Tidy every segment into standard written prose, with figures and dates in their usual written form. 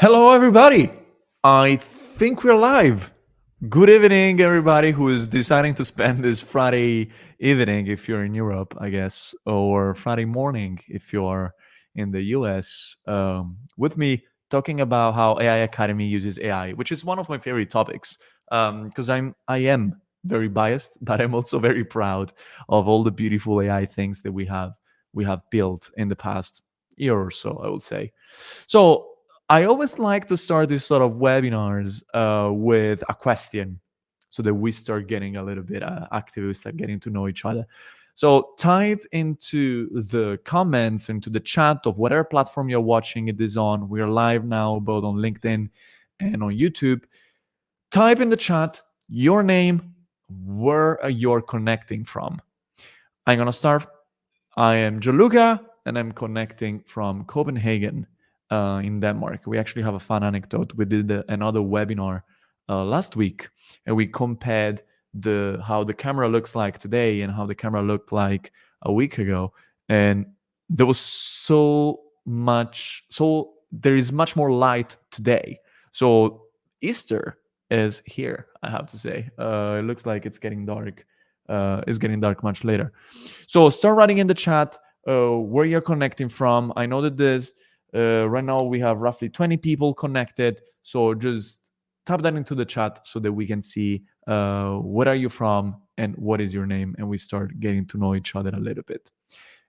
Hello, everybody. I think we're live. Good evening, everybody who is deciding to spend this Friday evening if you're in Europe, I guess, or Friday morning if you're in the US. With me talking about how AI Academy uses AI, which is one of my favorite topics because I am very biased, but I'm also very proud of all the beautiful AI things that we have built in the past year or so, I would say. So I always like to start these sort of webinars with a question so that we start getting a little bit active, we start getting to know each other. So type into the comments, into the chat of whatever platform you're watching it is on. We are live now, both on LinkedIn and on YouTube. Type in the chat your name, where you're connecting from. I'm going to start. I am Gianluca, and I'm connecting from Copenhagen in Denmark. We actually have a fun anecdote. We did another webinar last week, and we compared how the camera looks like today and how the camera looked like a week ago. And there was there is much more light today. So Easter is here, I have to say. It looks like it's getting dark. It's getting dark much later. So start writing in the chat where you're connecting from. I know that there's right now we have roughly 20 people connected. So just type that into the chat so that we can see what are you from and what is your name, and we start getting to know each other a little bit.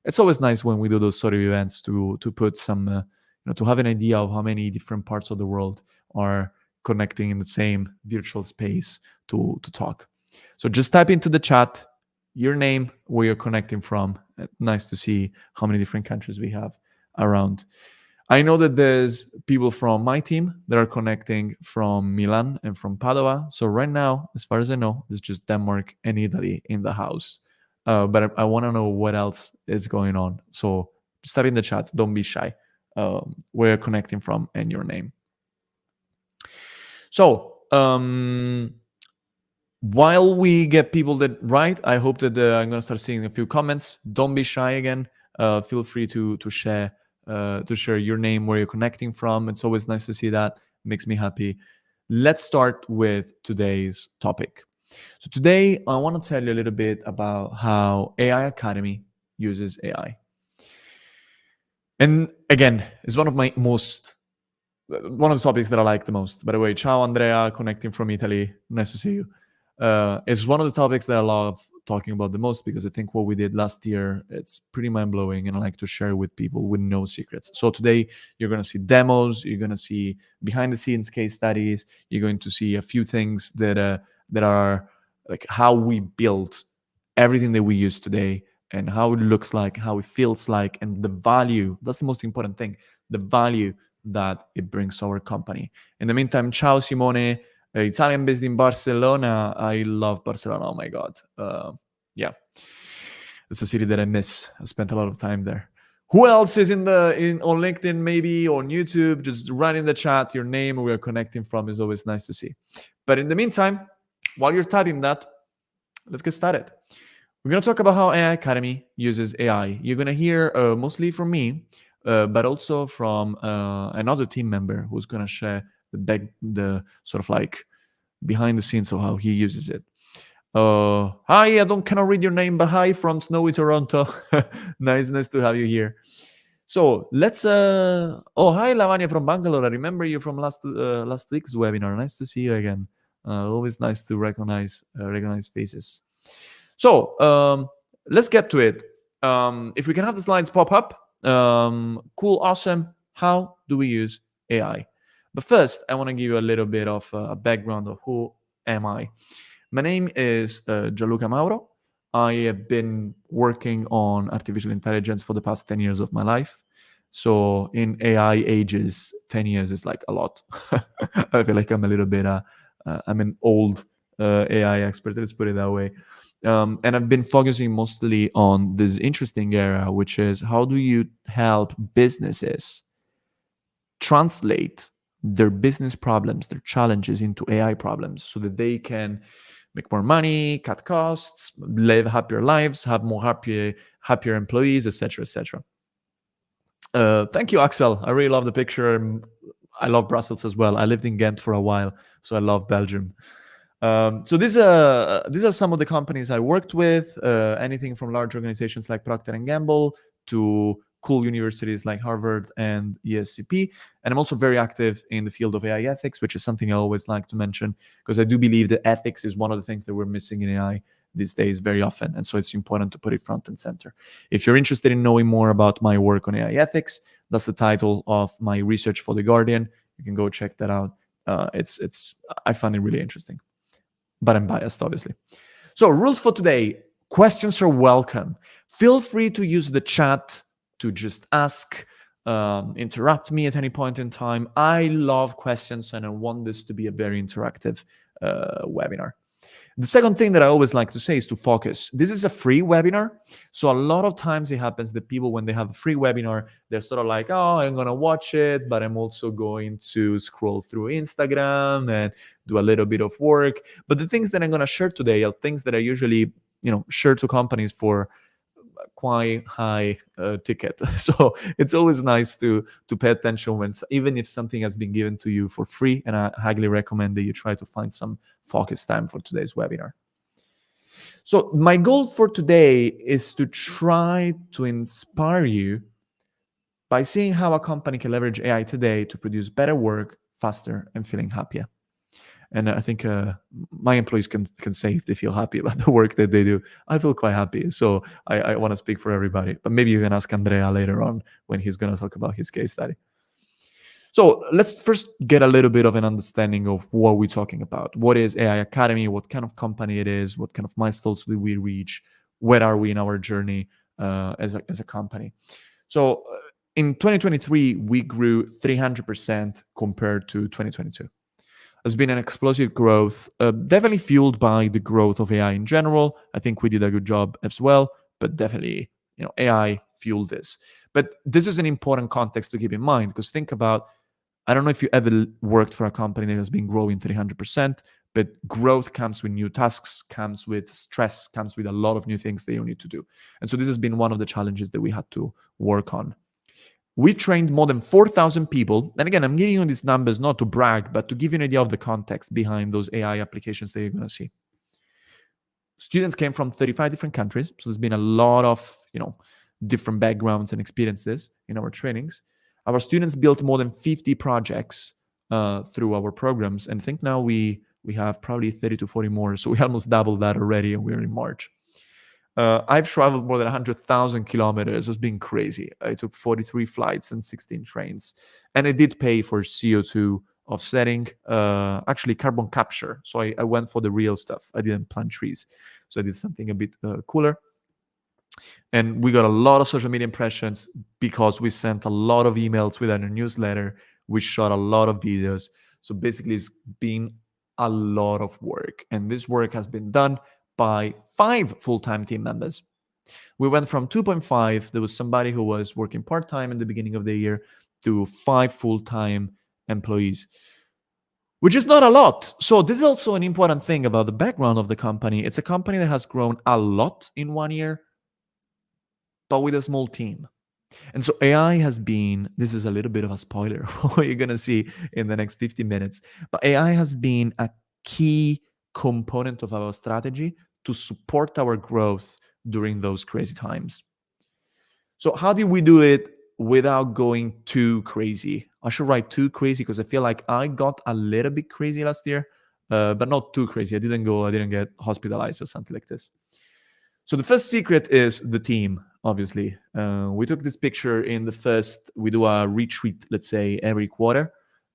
It's always nice when we do those sort of events to put some to have an idea of how many different parts of the world are connecting in the same virtual space to talk. So just type into the chat your name, where you're connecting from. Nice to see how many different countries we have around. I know that there's people from my team that are connecting from Milan and from Padua. So right now, as far as I know, there's just Denmark and Italy in the house. But I want to know what else is going on. So just type in the chat. Don't be shy. Where you're connecting from and your name. So while we get people that write, I hope that I'm going to start seeing a few comments. Don't be shy again. Feel free to share your name, where you're connecting from. It's always nice to see that. It makes me happy. Let's start with today's topic. So today I want to tell you a little bit about how AI Academy uses AI. And again, it's one of the topics that I like the most. By the way, ciao Andrea, connecting from Italy. Nice to see you. It's one of the topics that I love talking about the most because I think what we did last year, it's pretty mind-blowing, and I like to share with people with no secrets. So today you're going to see demos, you're going to see behind-the-scenes case studies, you're going to see a few things that are like how we built everything that we use today and how it looks like, how it feels like, and the value. That's the most important thing, the value that it brings to our company. In the meantime, ciao Simone, Italian based in Barcelona. I love Barcelona. Oh my God. Yeah, it's a city that I miss. I spent a lot of time there. Who else is on LinkedIn, maybe on YouTube? Just write in the chat your name, where we're connecting from. Is always nice to see. But in the meantime, while you're typing that, let's get started. We're going to talk about how AI Academy uses AI. You're going to hear mostly from me, but also from another team member who's going to share the sort of like behind the scenes of how he uses it. Hi, I cannot read your name, but hi from snowy Toronto. nice to have you here. So let's. Hi, Lavanya from Bangalore. I remember you from last week's webinar. Nice to see you again. Always nice to recognize faces. So let's get to it. If we can have the slides pop up. Cool, awesome. How do we use AI? But first, I want to give you a little bit of a background of who am I. My name is Gianluca Mauro. I have been working on artificial intelligence for the past 10 years of my life. So in AI ages, 10 years is like a lot. I feel like I'm a little bit, I'm an old AI expert, let's put it that way. And I've been focusing mostly on this interesting area, which is how do you help businesses translate their business problems, their challenges into AI problems so that they can make more money, cut costs, live happier lives, have more happier employees, etc., etc. Thank you, Axel. I really love the picture. I love Brussels as well. I lived in Ghent for a while, so I love Belgium. So these are some of the companies I worked with. Anything from large organizations like Procter and Gamble to cool universities like Harvard and ESCP. And I'm also very active in the field of AI ethics, which is something I always like to mention because I do believe that ethics is one of the things that we're missing in AI these days very often. And so it's important to put it front and center. If you're interested in knowing more about my work on AI ethics, that's the title of my research for The Guardian. You can go check that out. I find it really interesting, but I'm biased, obviously. So rules for today. Questions are welcome. Feel free to use the chat to just ask, interrupt me at any point in time. I love questions and I want this to be a very interactive webinar. The second thing that I always like to say is to focus. This is a free webinar. So a lot of times it happens that people, when they have a free webinar, they're sort of like, oh, I'm going to watch it, but I'm also going to scroll through Instagram and do a little bit of work. But the things that I'm going to share today are things that I usually, share to companies for quite high ticket. So it's always nice to pay attention when, even if something has been given to you for free, and I highly recommend that you try to find some focus time for today's webinar. So my goal for today is to try to inspire you by seeing how a company can leverage AI today to produce better work faster and feeling happier. And I think my employees can say if they feel happy about the work that they do. I feel quite happy. So I want to speak for everybody. But maybe you can ask Andrea later on when he's going to talk about his case study. So let's first get a little bit of an understanding of what we're talking about. What is AI Academy? What kind of company it is? What kind of milestones do we reach? Where are we in our journey as a company? So in 2023, we grew 300% compared to 2022. Has been an explosive growth, definitely fueled by the growth of AI in general. I think we did a good job as well, but definitely, AI fueled this. But this is an important context to keep in mind because think about, I don't know if you ever worked for a company that has been growing 300%, but growth comes with new tasks, comes with stress, comes with a lot of new things that you need to do. And so this has been one of the challenges that we had to work on. We trained more than 4,000 people. And again, I'm giving you these numbers not to brag, but to give you an idea of the context behind those AI applications that you're going to see. Students came from 35 different countries. So there's been a lot of, different backgrounds and experiences in our trainings. Our students built more than 50 projects through our programs. And I think now we have probably 30 to 40 more. So we almost doubled that already, and we're in March. I've traveled more than 100,000 kilometers. It's been crazy. I took 43 flights and 16 trains. And I did pay for CO2 offsetting, actually carbon capture. So I went for the real stuff. I didn't plant trees. So I did something a bit cooler. And we got a lot of social media impressions because we sent a lot of emails with our newsletter. We shot a lot of videos. So basically, it's been a lot of work. And this work has been done by 5 full-time team members. We went from 2.5, there was somebody who was working part-time in the beginning of the year, to 5 full-time employees, which is not a lot. So this is also an important thing about the background of the company. It's a company that has grown a lot in 1 year, but with a small team. And so AI has been, this is a little bit of a spoiler for what you're going to see in the next 50 minutes, but AI has been a key component of our strategy to support our growth during those crazy times. So how do we do it without going too crazy? I should write too crazy because I feel like I got a little bit crazy last year, but not too crazy. I didn't get hospitalized or something like this. So the first secret is the team, obviously. We took this picture in we do a retreat, let's say, every quarter.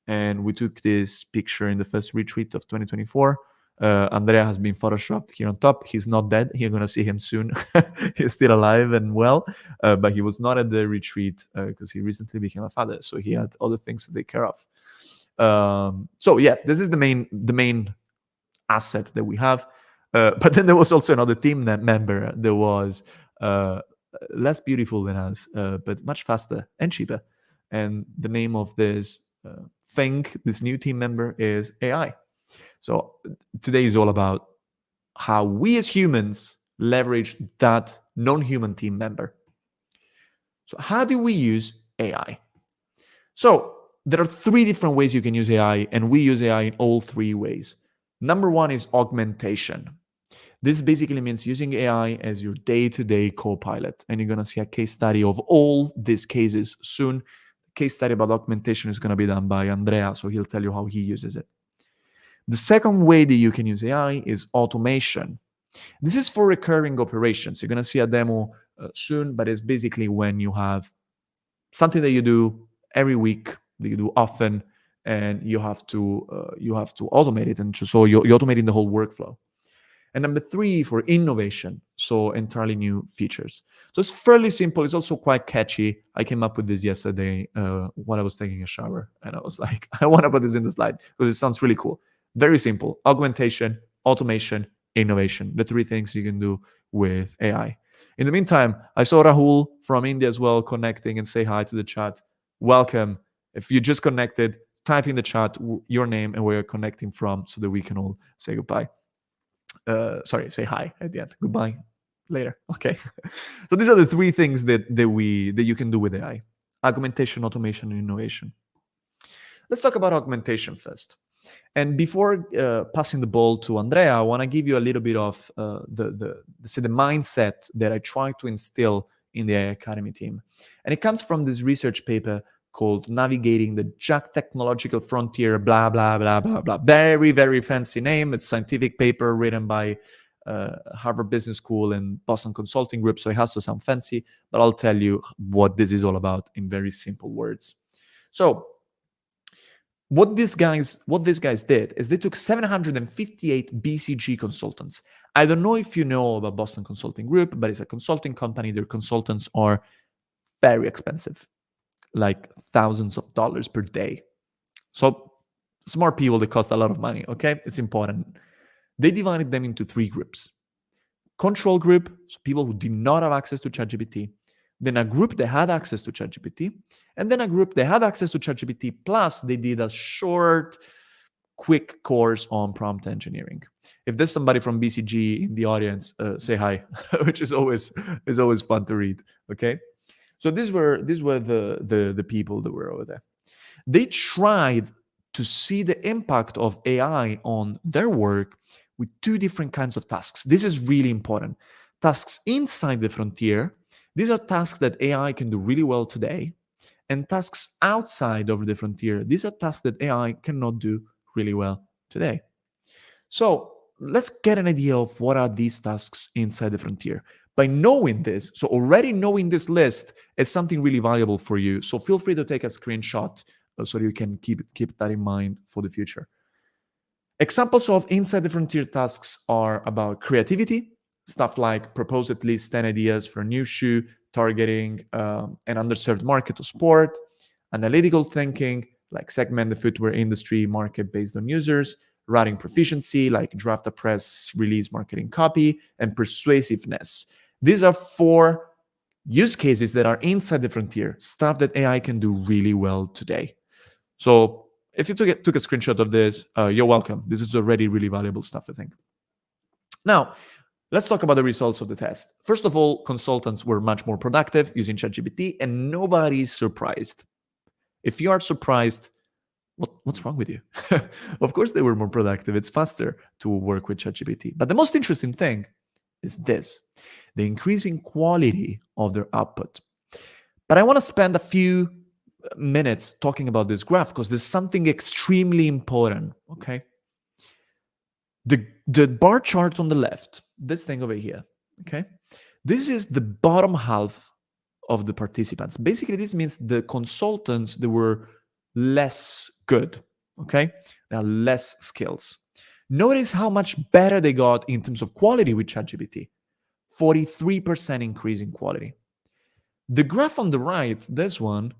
And we took this picture in the first retreat of 2024. Andrea has been photoshopped here on top. He's not dead. You're going to see him soon. He's still alive and well, but he was not at the retreat because he recently became a father. So he had other things to take care of. So yeah, this is the main asset that we have. But then there was also another team member that was less beautiful than us, but much faster and cheaper. And the name of this this new team member is AI. So today is all about how we as humans leverage that non-human team member. So how do we use AI? So there are three different ways you can use AI, and we use AI in all three ways. Number one is augmentation. This basically means using AI as your day-to-day co-pilot, and you're going to see a case study of all these cases soon. The case study about augmentation is going to be done by Andreas, so he'll tell you how he uses it. The second way that you can use AI is automation. This is for recurring operations. You're going to see a demo soon, but it's basically when you have something that you do every week, that you do often, and you have to automate it, and so you're automating the whole workflow. And number three, for innovation, so entirely new features. So it's fairly simple. It's also quite catchy. I came up with this yesterday when I was taking a shower, and I was like, I want to put this in the slide because it sounds really cool. Very simple: augmentation, automation, innovation. The three things you can do with AI. In the meantime, I saw Rahul from India as well connecting, and say hi to the chat. Welcome. If you just connected, type in the chat your name and where you're connecting from so that we can all say goodbye. Say hi at the end. Goodbye later. Okay. So these are the three things that you can do with AI: augmentation, automation, and innovation. Let's talk about augmentation first. And before passing the ball to Andrea, I want to give you a little bit of the mindset that I try to instill in the AI Academy team. And it comes from this research paper called Navigating the Technological Frontier, blah, blah, blah, blah, blah. Very, very fancy name. It's a scientific paper written by Harvard Business School and Boston Consulting Group, so it has to sound fancy, but I'll tell you what this is all about in very simple words. So what these guys did is they took 758 BCG consultants. I don't know if you know about Boston Consulting Group, but it's a consulting company. Their consultants are very expensive, like thousands of dollars per day. So smart people, they cost a lot of money, okay? It's important. They divided them into three groups. Control group, so people who did not have access to ChatGPT. Then a group that had access to ChatGPT. And then a group that had access to ChatGPT, plus they did a short, quick course on prompt engineering. If there's somebody from BCG in the audience, say hi, which is always fun to read, okay? So these were the people that were over there. They tried to see the impact of AI on their work with two different kinds of tasks. This is really important. Tasks inside the frontier. These are tasks that AI can do really well today. And tasks outside of the frontier. These are tasks that AI cannot do really well today. So let's get an idea of what are these tasks inside the frontier. By knowing this, so already knowing this list is something really valuable for you. So feel free to take a screenshot so you can keep that in mind for the future. Examples of inside the frontier tasks are about creativity, stuff like propose at least 10 ideas for a new shoe, targeting an underserved market or sport, analytical thinking, like segment the footwear industry market based on users, writing proficiency, like draft a press release marketing copy, and persuasiveness. These are 4 use cases that are inside the frontier, stuff that AI can do really well today. So if you took a screenshot of this, you're welcome. This is already really valuable stuff, I think. Now, let's talk about the results of the test. First of all, consultants were much more productive using ChatGPT, and nobody's surprised. If you are surprised, what's wrong with you? Of course they were more productive. It's faster to work with ChatGPT. But the most interesting thing is this, the increasing quality of their output. But I want to spend a few minutes talking about this graph because there's something extremely important, okay? The bar chart on the left, this thing over here, okay? This is the bottom half of the participants. Basically, this means the consultants, they were less good, okay? They have less skills. Notice how much better they got in terms of quality with ChatGPT. 43% increase in quality. The graph on the right, this one,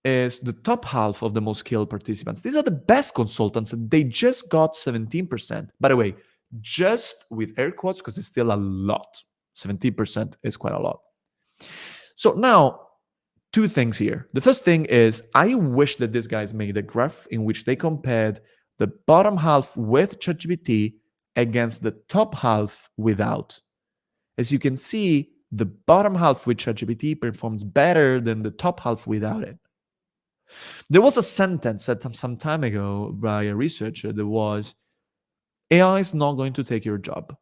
is the top half of the most skilled participants. These are the best consultants. They just got 17%. By the way, just with air quotes, because it's still a lot. 17% is quite a lot. So now, 2 things here. The first thing is, I wish that these guys made a graph in which they compared the bottom half with ChatGPT against the top half without. As you can see, the bottom half with ChatGPT performs better than the top half without it. There was a sentence said some time ago by a researcher that was, AI is not going to take your job,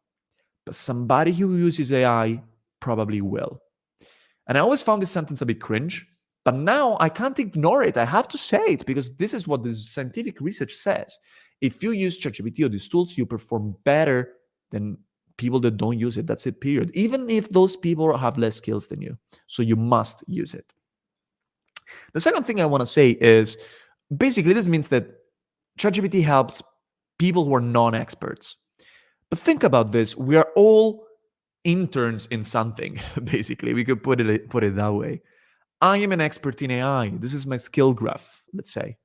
but somebody who uses AI probably will. And I always found this sentence a bit cringe, but now I can't ignore it. I have to say it because this is what this scientific research says. If you use ChatGPT or these tools, you perform better than people that don't use it. That's it, period. Even if those people have less skills than you. So you must use it. The second thing I want to say is basically this means that ChatGPT helps people who are non-experts. But think about this. We are all interns in something, basically. We could put it that way. I am an expert in AI. This is my skill graph, let's say.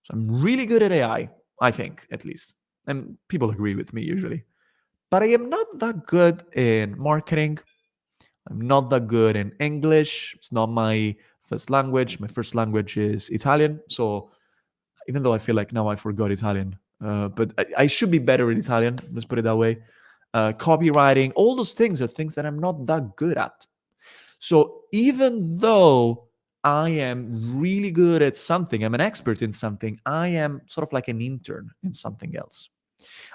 So I'm really good at AI, I think, at least. And people agree with me usually. But I am not that good in marketing. I'm not that good in English. It's not my first language. My first language is Italian. So even though I feel like now I forgot Italian, but I should be better in Italian. Let's put it that way. Copywriting, all those things are things that I'm not that good at. So even though I am really good at something, I'm an expert in something, I am sort of like an intern in something else.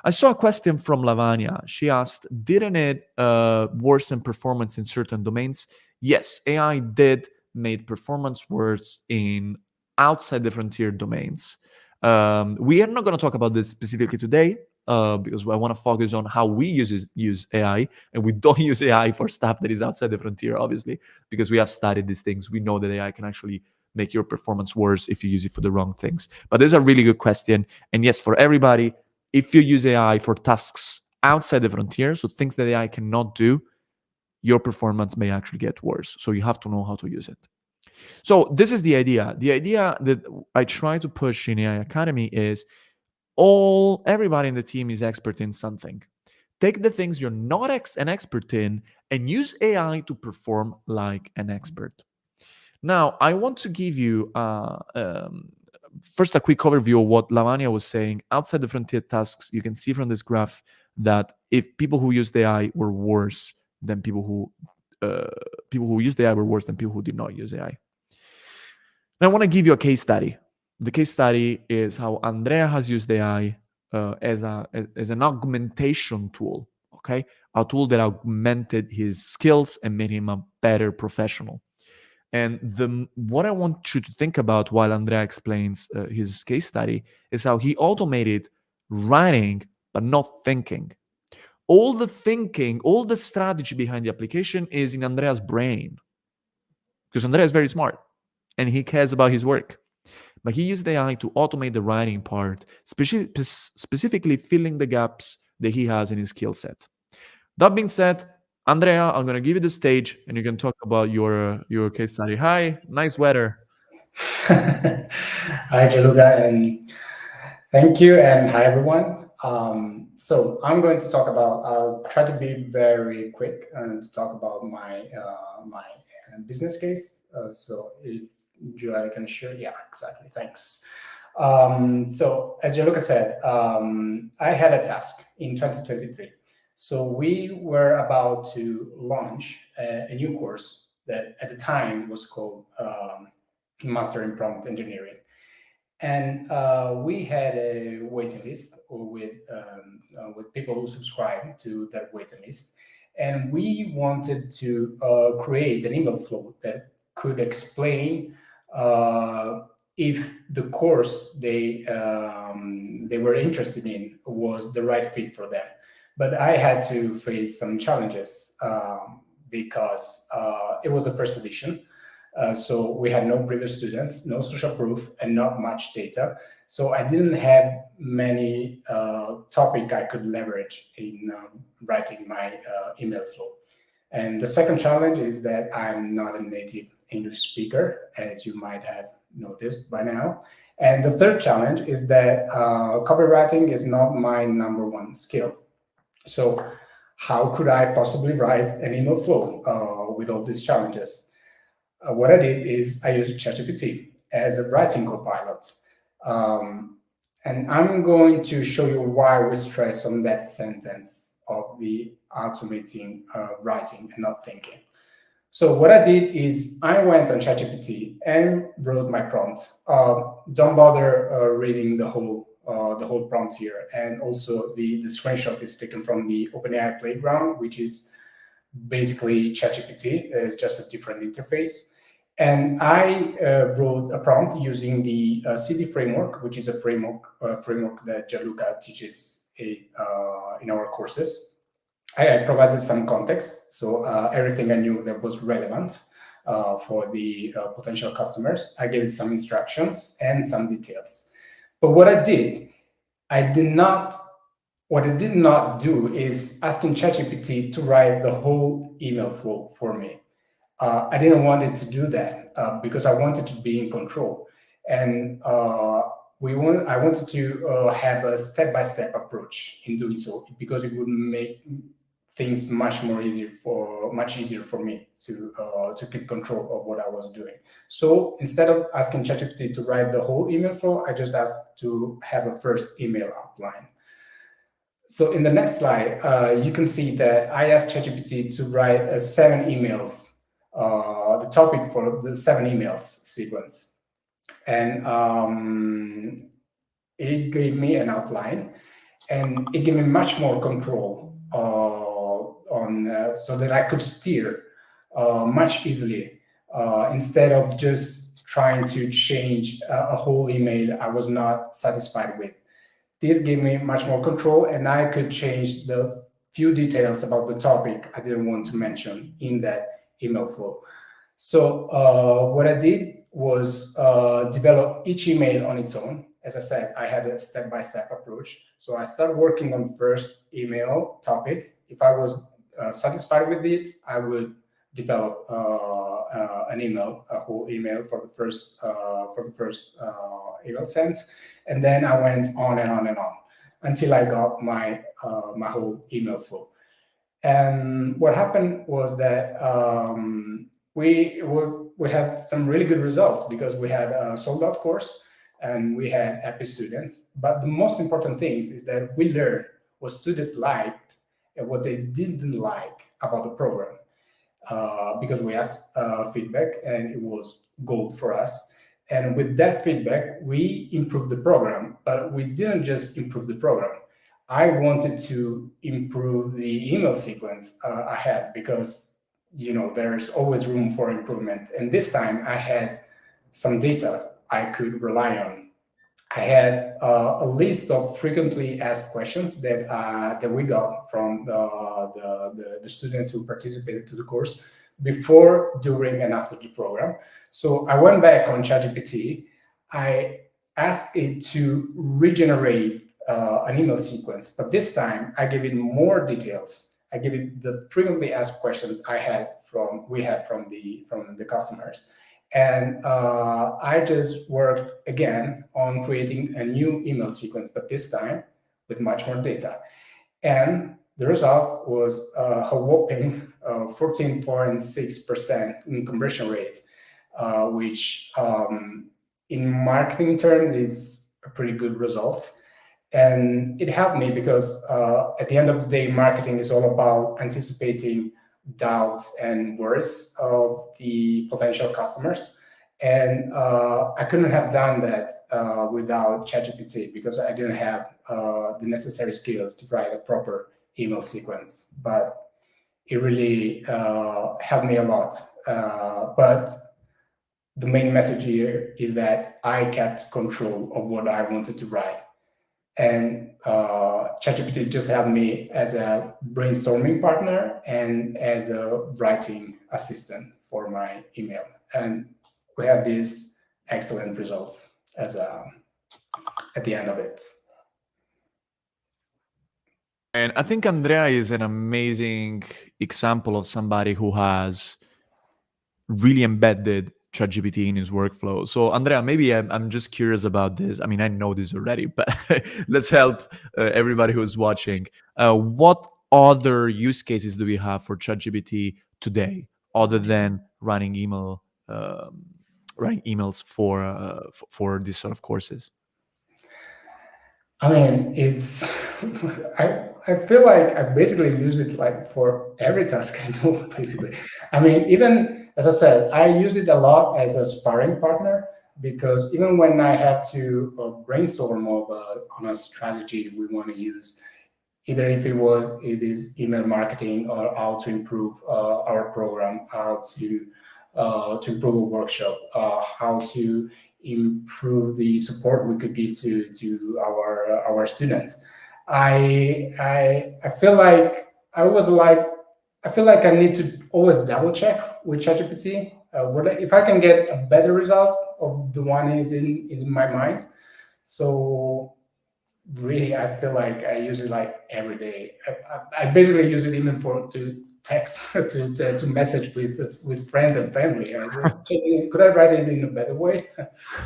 I saw a question from Lavanya. She asked, didn't it worsen performance in certain domains? Yes, AI did make performance worse in outside the frontier domains. We are not going to talk about this specifically today because I want to focus on how we use AI, and we don't use AI for stuff that is outside the frontier, obviously, because we have studied these things. We know that AI can actually make your performance worse if you use it for the wrong things. But this is a really good question. And yes, for everybody, if you use AI for tasks outside the frontier, so things that AI cannot do, your performance may actually get worse. So you have to know how to use it. So this is the idea. The idea that I try to push in AI Academy is everybody in the team is expert in something. Take the things you're not an expert in and use AI to perform like an expert. Now, I want to give you first a quick overview of what Lavanya was saying. Outside the frontier tasks, you can see from this graph that if people who used AI were worse than people who used AI were worse than people who did not use AI. Now, I want to give you a case study. The case study is how Andrea has used AI as an augmentation tool. Okay, a tool that augmented his skills and made him a better professional. And what I want you to think about while Andrea explains his case study is how he automated writing but not thinking. All the thinking, all the strategy behind the application is in Andrea's brain because Andrea is very smart and he cares about his work. But he used AI to automate the writing part, specifically filling the gaps that he has in his skill set. That being said, Andrea, I'm going to give you the stage and you can talk about your case study. Hi, nice weather. Hi, Gianluca, and thank you, and hi, everyone. So I'm going to talk about. I'll try to be very quick and to talk about my business case. So if Julia can share, yeah, exactly. Thanks. So as Gianluca said, I had a task in 2023. So we were about to launch a new course that at the time was called Master in Prompt Engineering. And we had a waiting list with people who subscribe to that waiting list, and we wanted to create an email flow that could explain if the course they were interested in was the right fit for them. But I had to face some challenges because it was the first edition. So we had no previous students, no social proof, and not much data. So I didn't have many topic I could leverage in writing my email flow. And the second challenge is that I'm not a native English speaker, as you might have noticed by now. And the third challenge is that copywriting is not my number one skill. So how could I possibly write an email flow with all these challenges? What I did is I used ChatGPT as a writing copilot. And I'm going to show you why we stress on that sentence of the automating writing and not thinking. So what I did is I went on ChatGPT and wrote my prompt. Don't bother reading the whole prompt here. And also the screenshot is taken from the OpenAI Playground, which is basically ChatGPT. It's just a different interface. And I wrote a prompt using the CD framework, which is a framework that Gianluca teaches in our courses. I provided some context, so everything I knew that was relevant for the potential customers. I gave it some instructions and some details. But what I did not. What I did not do is asking ChatGPT to write the whole email flow for me. I didn't want it to do that because I wanted to be in control, and I wanted to have a step-by-step approach in doing so because it would make things much easier for me to keep control of what I was doing. So instead of asking ChatGPT to write the whole email flow, I just asked to have a first email outline. So in the next slide, you can see that I asked ChatGPT to write seven emails, the topic for the 7 emails sequence. And it gave me an outline, and it gave me much more control so that I could steer much easily instead of just trying to change a whole email I was not satisfied with. This gave me much more control, and I could change the few details about the topic I didn't want to mention in that email flow. So what I did was develop each email on its own. As I said, I had a step-by-step approach. So I started working on first email topic. If I was satisfied with it, I would develop a whole email for the first email sent, and then I went on and on and on until I got my whole email flow. And what happened was that we had some really good results because we had a sold out course and we had happy students. But the most important thing is that we learned what students liked and what they didn't like about the program. Because we asked feedback and it was gold for us. And with that feedback, we improved the program, but we didn't just improve the program. I wanted to improve the email sequence I had because there's always room for improvement. And this time I had some data I could rely on. I had a list of frequently asked questions that we got from the students who participated to the course before, during, and after the program. So I went back on ChatGPT. I asked it to regenerate an email sequence, but this time I gave it more details. I gave it the frequently asked questions we had from the customers. And I just worked again on creating a new email sequence, but this time with much more data. And the result was a whopping 14.6% in conversion rate, which in marketing terms is a pretty good result. And it helped me because at the end of the day, marketing is all about anticipating doubts and worries of the potential customers. And I couldn't have done that without ChatGPT because I didn't have the necessary skills to write a proper email sequence. But it really helped me a lot. But the main message here is that I kept control of what I wanted to write. And ChatGPT just helped me as a brainstorming partner and as a writing assistant for my email. And we had these excellent results at the end of it. And I think Andrea is an amazing example of somebody who has really embedded ChatGPT in his workflow. So, Andrea, maybe I'm just curious about this. I mean, I know this already, but let's help everybody who's watching. What other use cases do we have for ChatGPT today, other than running emails for these sort of courses? I mean, it's I feel like I basically use it like for every task I do, basically. I mean, even as I said, I use it a lot as a sparring partner because even when I have to brainstorm on a strategy we want to use, either if it is email marketing or how to improve our program, how to improve a workshop, how to improve the support we could give to our students. I feel like I feel like I need to always double check with ChatGPT. If I can get a better result of the one is in my mind. So really, I feel like I use it like every day. I basically use it even for to text to message with friends and family. I said, "Hey, could I write it in a better way?"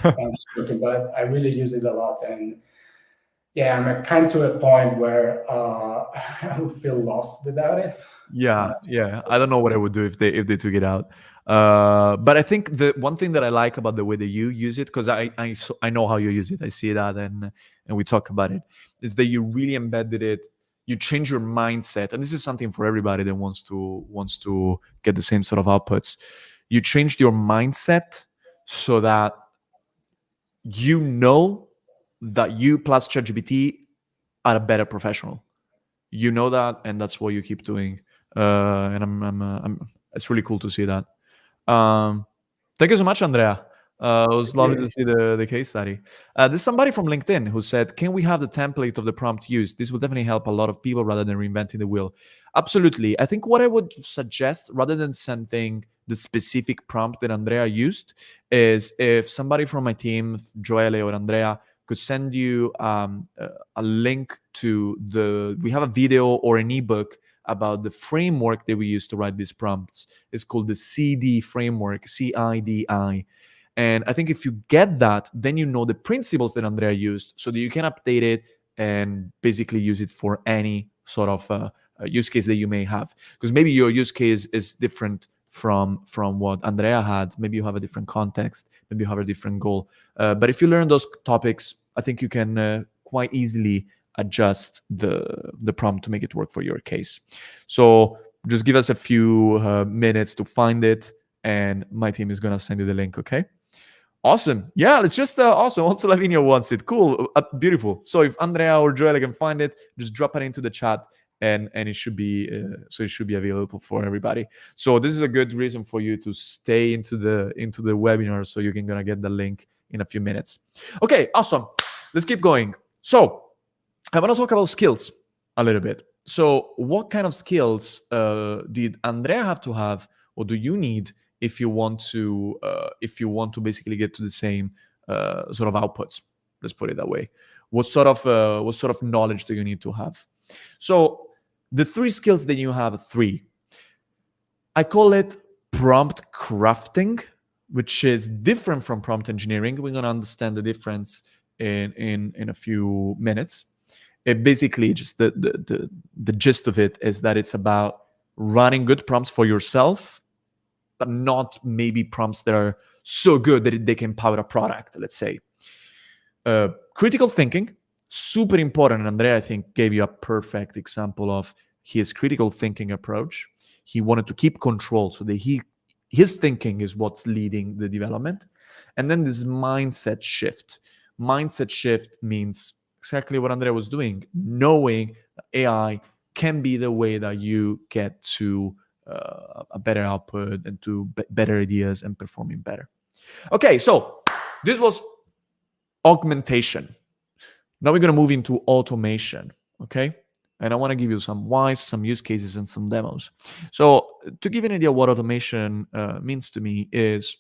I'm just joking, but I really use it a lot. And yeah, I'm kind to a point where I would feel lost without it. Yeah, yeah. I don't know what I would do if they took it out. But I think the one thing that I like about the way that you use it, because I know how you use it. I see that, and we talk about it, is that you really embedded it. You change your mindset, and this is something for everybody that wants to get the same sort of outputs. You changed your mindset so that you know that you plus ChatGPT are a better professional. You know that, and that's what you keep doing. And it's really cool to see that. um Thank you so much, Andrea. It was lovely to Yeah. see the case study. There's somebody from LinkedIn who said, can we have the template of the prompt used? This will definitely help a lot of people rather than reinventing the wheel. Absolutely. I think what I would suggest, rather than sending the specific prompt that Andrea used, is if somebody from my team, Joelle or Andrea, could send you a link to we have a video or an ebook about the framework that we use to write these prompts. It's called the CD framework, CIDI. And I think if you get that, then you know the principles that Andrea used so that you can update it and basically use it for any sort of use case that you may have. Because maybe your use case is different from what Andrea had. Maybe you have a different context. Maybe you have a different goal. But if you learn those topics, I think you can quite easily adjust the prompt to make it work for your case. So just give us a few minutes to find it, and my team is gonna send you the link. Okay. Awesome. Yeah, it's just awesome. Also, Lavinia wants it. Cool. Beautiful. So if Andrea or Joel can find it, just drop it into the chat, and it should be it should be available for everybody. So this is a good reason for you to stay into the webinar, so you can gonna get the link in a few minutes. Okay, awesome. Let's keep going. So I want to talk about skills a little bit. So, what kind of skills did Andrea have to have, or do you need if you want to basically get to the same sort of outputs? Let's put it that way. What sort of knowledge do you need to have? So, the three skills that you have, three. I call it prompt crafting, which is different from prompt engineering. We're gonna understand the difference in a few minutes. It basically just the gist of it is that it's about running good prompts for yourself, but not maybe prompts that are so good that they can power a product, let's say. Critical thinking, super important. And Andrea, I think, gave you a perfect example of his critical thinking approach. He wanted to keep control so that his thinking is what's leading the development. And then this mindset shift. Mindset shift means exactly what Andrea was doing, knowing that AI can be the way that you get to a better output and to better ideas and performing better. Okay, so this was augmentation. Now we're going to move into automation, okay? And I want to give you some whys, some use cases, and some demos. So to give you an idea what automation means to me is,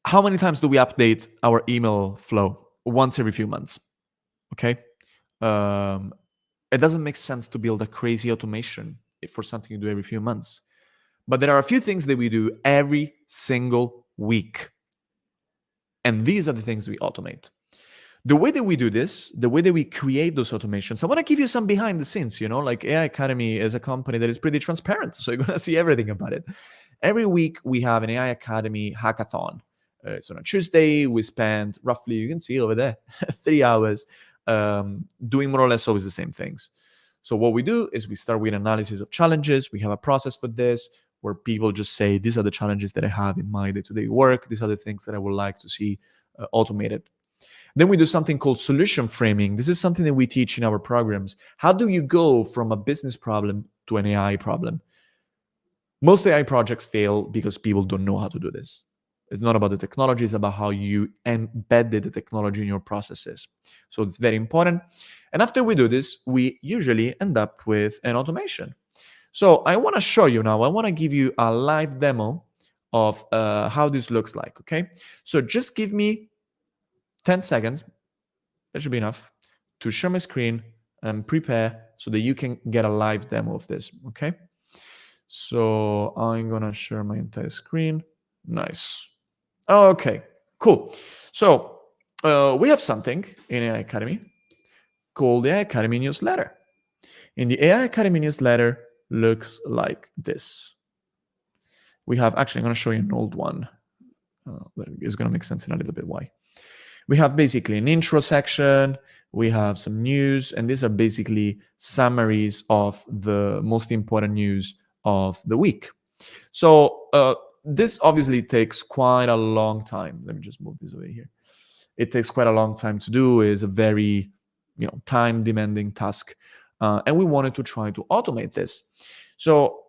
how many times do we update our email flow? Once every few months, okay? Um, it doesn't make sense to build a crazy automation for something you do every few months. But there are a few things that we do every single week. And these are the things we automate. The way that we do this, the way that we create those automations, I want to give you some behind the scenes. Like AI Academy is a company that is pretty transparent, so you're going to see everything about it. Every week we have an AI Academy hackathon. It's on a Tuesday. We spend roughly, you can see over there, 3 hours doing more or less always the same things. So what we do is we start with analysis of challenges. We have a process for this where people just say, these are the challenges that I have in my day-to-day work. These are the things that I would like to see automated. Then we do something called solution framing. This is something that we teach in our programs. How do you go from a business problem to an AI problem? Most AI projects fail because people don't know how to do this. It's not about the technology, it's about how you embedded the technology in your processes. So it's very important. And after we do this, we usually end up with an automation. So I want to show you now, I want to give you a live demo of how this looks like, okay? So just give me 10 seconds, that should be enough, to share my screen and prepare so that you can get a live demo of this, okay? So I'm gonna share my entire screen. Nice. Okay, cool. So we have something in AI Academy called the AI Academy newsletter. In the AI Academy newsletter looks like this. We have, actually, I'm gonna show you an old one. It's gonna make sense in a little bit why. We have basically an intro section, we have some news, and these are basically summaries of the most important news of the week. So this obviously takes quite a long time. Let me just move this away here. It takes quite a long time to do. Is a very time demanding task, and we wanted to try to automate this. So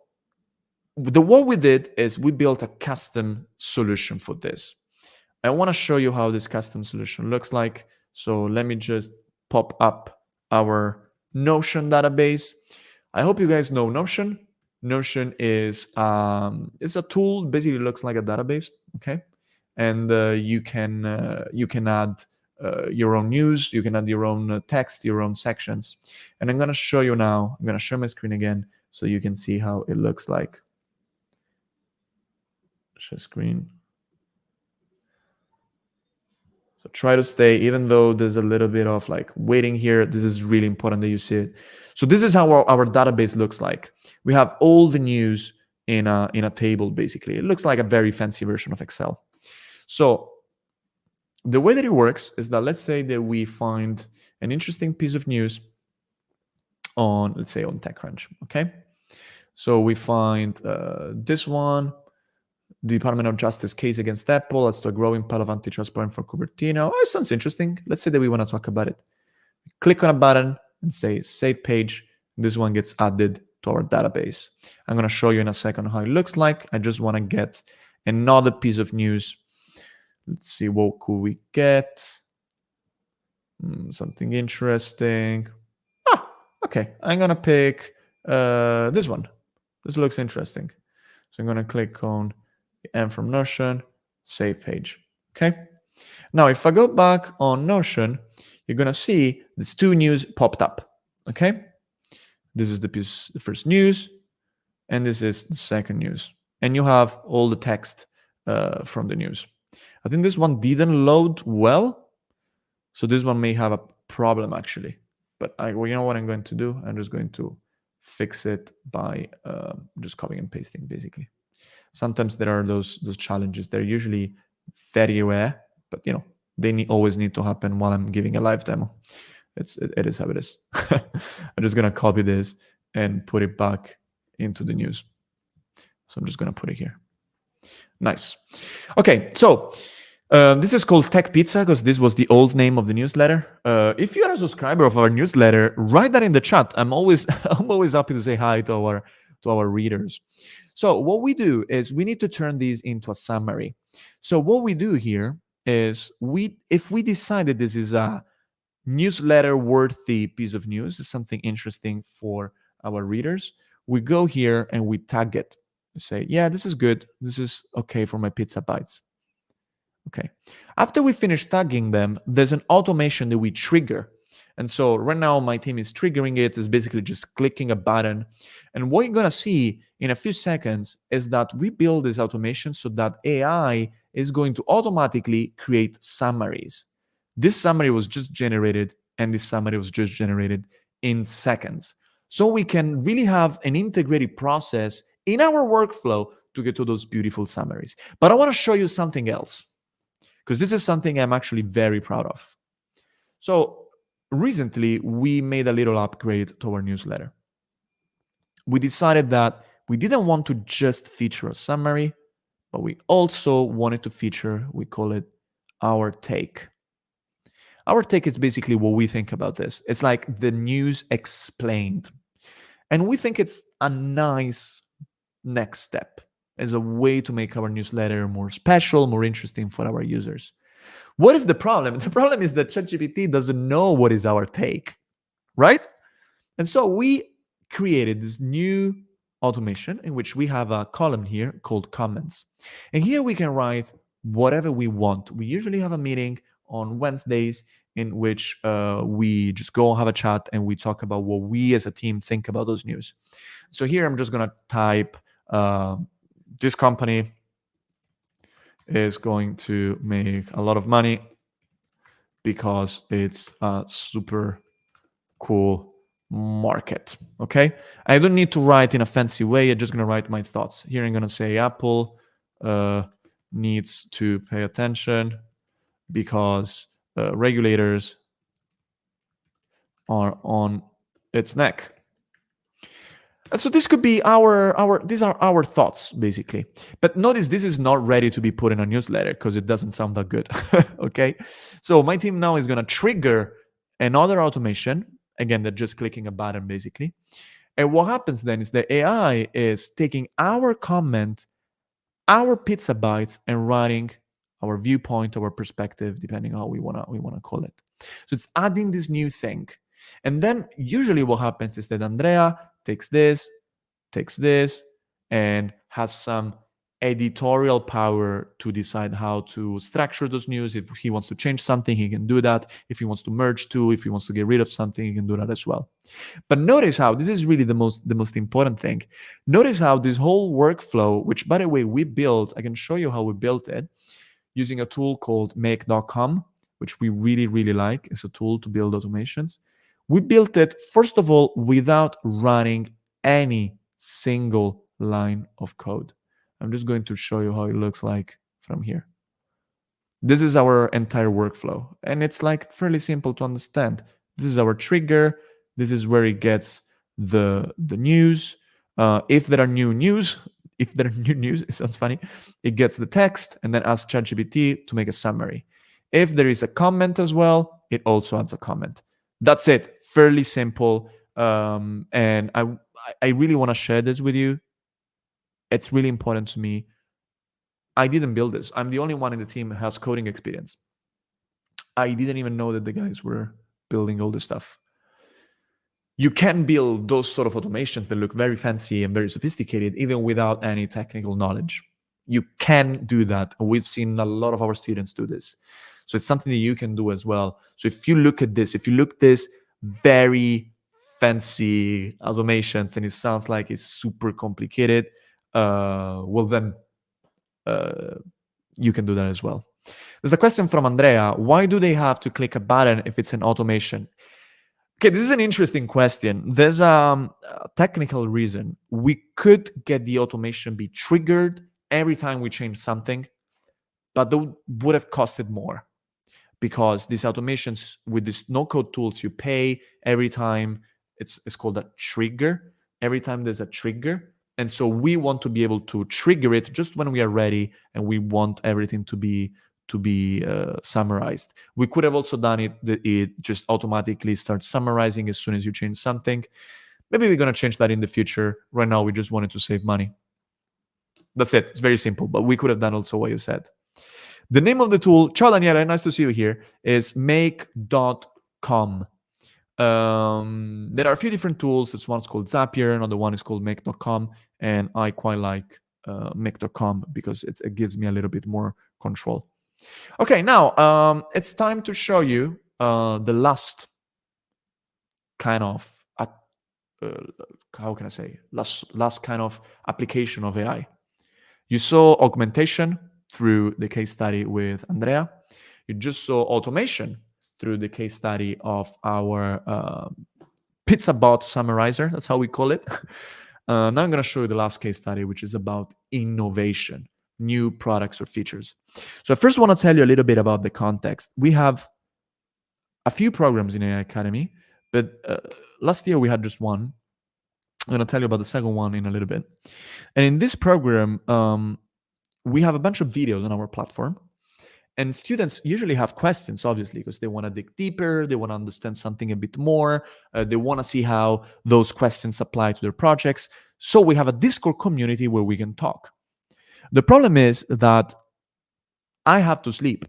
what we did is we built a custom solution for this. I want to show you how this custom solution looks like. So let me just pop up our Notion database. I hope you guys know Notion. Notion is it's a tool, basically looks like a database, okay? And you can add your own news, you can add your own text, your own sections. And I'm going to show you now. I'm going to share my screen again so you can see how it looks like. Share screen. So try to stay, even though there's a little bit of like waiting here, this is really important that you see it. So this is how our database looks like. We have all the news in a table, basically. It looks like a very fancy version of Excel. So the way that it works is that, let's say that we find an interesting piece of news on, let's say, on TechCrunch, okay? So we find this one, Department of Justice case against Apple as to a growing pile of antitrust problem for Cupertino. Oh, it sounds interesting. Let's say that we want to talk about it. Click on a button and say save page. This one gets added to our database. I'm going to show you in a second how it looks like. I just want to get another piece of news. Let's see, what could we get? Something interesting. Okay. I'm going to pick this one. This looks interesting. So I'm going to click on and from Notion, save page. Okay. Now, if I go back on Notion, you're going to see these two news popped up. Okay. This is the first news, and this is the second news. And you have all the text from the news. I think this one didn't load well. So this one may have a problem actually. But you know what I'm going to do? I'm just going to fix it by just copying and pasting, basically. Sometimes there are those challenges. They're usually very rare, but they always need to happen while I'm giving a live demo. It is how it is. I'm just gonna copy this and put it back into the news. So I'm just gonna put it here. Nice. Okay, so this is called Tech Pizza because this was the old name of the newsletter. If you are a subscriber of our newsletter, write that in the chat. I'm always happy to say hi to our readers. So what we do is we need to turn these into a summary. So what we do here is if we decide that this is a newsletter worthy piece of news, is something interesting for our readers, we go here and we tag it. We say, yeah, this is good. This is okay for my pizza bites. Okay. After we finish tagging them, there's an automation that we trigger. And so right now my team is triggering it. It's basically just clicking a button. And what you're going to see in a few seconds is that we build this automation so that AI is going to automatically create summaries. This summary was just generated, and this summary was just generated in seconds. So we can really have an integrated process in our workflow to get to those beautiful summaries. But I want to show you something else. because this is something I'm actually very proud of. So recently, we made a little upgrade to our newsletter. We decided that we didn't want to just feature a summary, but we also wanted to feature, we call it our take. Our take is basically what we think about this. It's like the news explained. And we think it's a nice next step as a way to make our newsletter more special, more interesting for our users. What is the problem? The problem is that ChatGPT doesn't know what is our take, right? And so we created this new automation in which we have a column here called comments. And here we can write whatever we want. We usually have a meeting on Wednesdays in which we just go have a chat and we talk about what we as a team think about those news. So here I'm just going to type this company is going to make a lot of money because it's a super cool market. Okay, I don't need to write in a fancy way. I'm just going to write my thoughts. Here I'm going to say Apple needs to pay attention because regulators are on its neck. And so this could be these are our thoughts basically. But notice this is not ready to be put in a newsletter because it doesn't sound that good. Okay, so my team now is going to trigger another automation. Again, they're just clicking a button basically. And what happens then is the AI is taking our comment, our pizza bites, and writing our viewpoint, our perspective, depending on how we wanna call it. So it's adding this new thing. And then usually what happens is that Andrea takes this, and has some editorial power to decide how to structure those news. If he wants to change something, he can do that. If he wants to merge two, if he wants to get rid of something, he can do that as well. But notice how this is really the most important thing. Notice how this whole workflow, which by the way we built, I can show you how we built it using a tool called make.com, which we really like. It's a tool to build automations. We built it, first of all, without running any single line of code. I'm just going to show you how it looks like from here. This is our entire workflow, and it's like fairly simple to understand. This is our trigger. This is where it gets the news. If there are new news, it sounds funny, it gets the text and then asks ChatGPT to make a summary. If there is a comment as well, it also adds a comment. That's it. Fairly simple. And I really want to share this with you. It's really important to me. I didn't build this. I'm the only one in the team who has coding experience. I didn't even know that the guys were building all this stuff. You can build those sort of automations that look very fancy and very sophisticated even without any technical knowledge. You can do that. We've seen a lot of our students do this. So it's something that you can do as well. So if you look at this, very fancy automations and it sounds like it's super complicated, well then you can do that as well. There's a question from Andrea. Why do they have to click a button if it's an automation? Okay, this is an interesting question. There's a technical reason. We could get the automation be triggered every time we change something, but that would have costed more because these automations with these no-code tools, you pay every time. It's called a trigger. Every time there's a trigger. And so we want to be able to trigger it just when we are ready and we want everything to be summarized. We could have also done it just automatically starts summarizing as soon as you change something. Maybe we're going to change that in the future. Right now, we just wanted to save money. That's it. It's very simple, but we could have done also what you said. The name of the tool, ciao Daniela, nice to see you here, is make.com. There are a few different tools. This one's called Zapier, another one is called make.com, and I quite like make.com because it gives me a little bit more control. Okay, now it's time to show you the last kind of how can I say last kind of application of AI. You saw augmentation through the case study with Andrea. You just saw automation through the case study of our pizza bot summarizer. That's how we call it. Now I'm going to show you the last case study, which is about innovation. new products or features. So I first want to tell you a little bit about the context. We have a few programs in AI Academy, but last year we had just one. I'm going to tell you about the second one in a little bit. And in this program, we have a bunch of videos on our platform. And students usually have questions, obviously, because they want to dig deeper, they want to understand something a bit more, they want to see how those questions apply to their projects. So we have a Discord community where we can talk. The problem is that I have to sleep.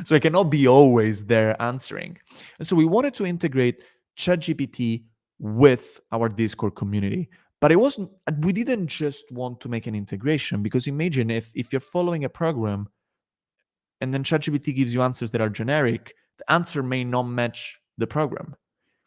So I cannot be always there answering. And so we wanted to integrate ChatGPT with our Discord community. But it wasn't, we didn't just want to make an integration, because imagine if you're following a program and then ChatGPT gives you answers that are generic, the answer may not match the program.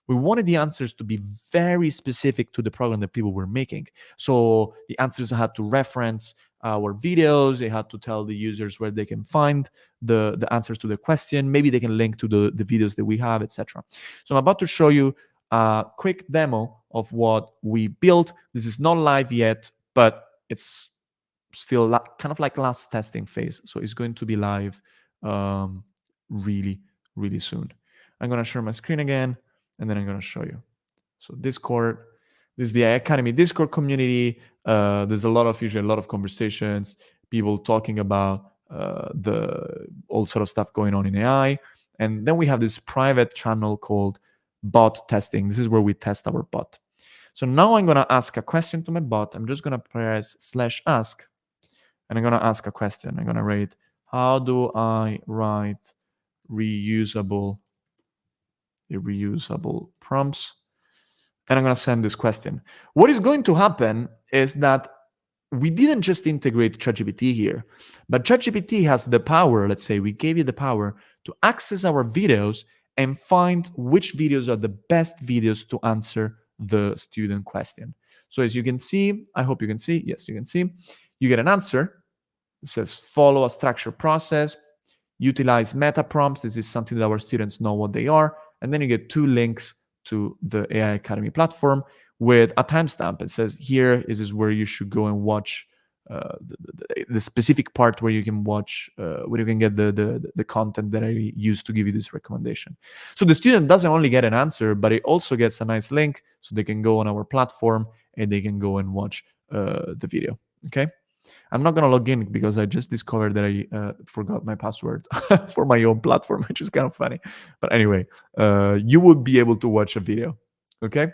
We wanted the answers to be very specific to the program that people were making. So the answers had to reference our videos. They had to tell the users where they can find the answers to the question. Maybe they can link to the videos that we have, etc. So I'm about to show you a quick demo of what we built. This is not live yet, but it's still kind of like last testing phase. So it's going to be live really, really soon. I'm going to share my screen again, and then I'm going to show you. So Discord, this is the AI Academy Discord community. There's usually a lot of conversations, people talking about the all sort of stuff going on in AI. And then we have this private channel called bot testing. This is where we test our bot. So now I'm going to ask a question to my bot. I'm just going to press /ask, and I'm going to ask a question. I'm going to rate, how do I write reusable prompts? And I'm going to send this question. What is going to happen is that we didn't just integrate ChatGPT here, but ChatGPT has the power, let's say we gave you the power to access our videos and find which videos are the best videos to answer the student question. So as you can see, I hope you can see, yes, you can see, you get an answer. It says follow a structured process, utilize meta prompts. This is something that our students know what they are. And then you get 2 links to the AI Academy platform with a timestamp. It says here is where you should go and watch the specific part where you can watch, where you can get the content that I use to give you this recommendation. So the student doesn't only get an answer, but it also gets a nice link so they can go on our platform and they can go and watch the video. Okay. I'm not going to log in because I just discovered that I forgot my password for my own platform, which is kind of funny. But anyway, you would be able to watch a video. Okay.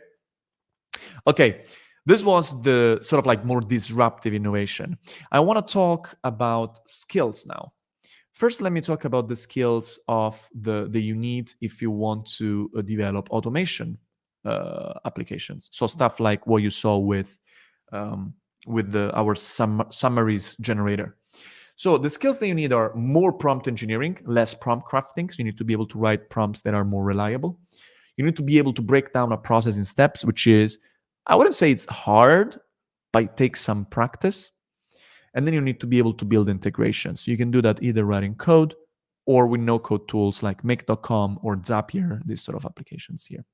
Okay. This was the sort of like more disruptive innovation. I want to talk about skills now. First, let me talk about the skills of that you need if you want to develop automation applications. So stuff like what you saw with our summaries generator. So the skills that you need are more prompt engineering, less prompt crafting. So you need to be able to write prompts that are more reliable. You need to be able to break down a process in steps, which is, I wouldn't say it's hard, but it takes some practice. And then you need to be able to build integrations. So you can do that either writing code or with no-code tools like make.com or Zapier, these sort of applications here.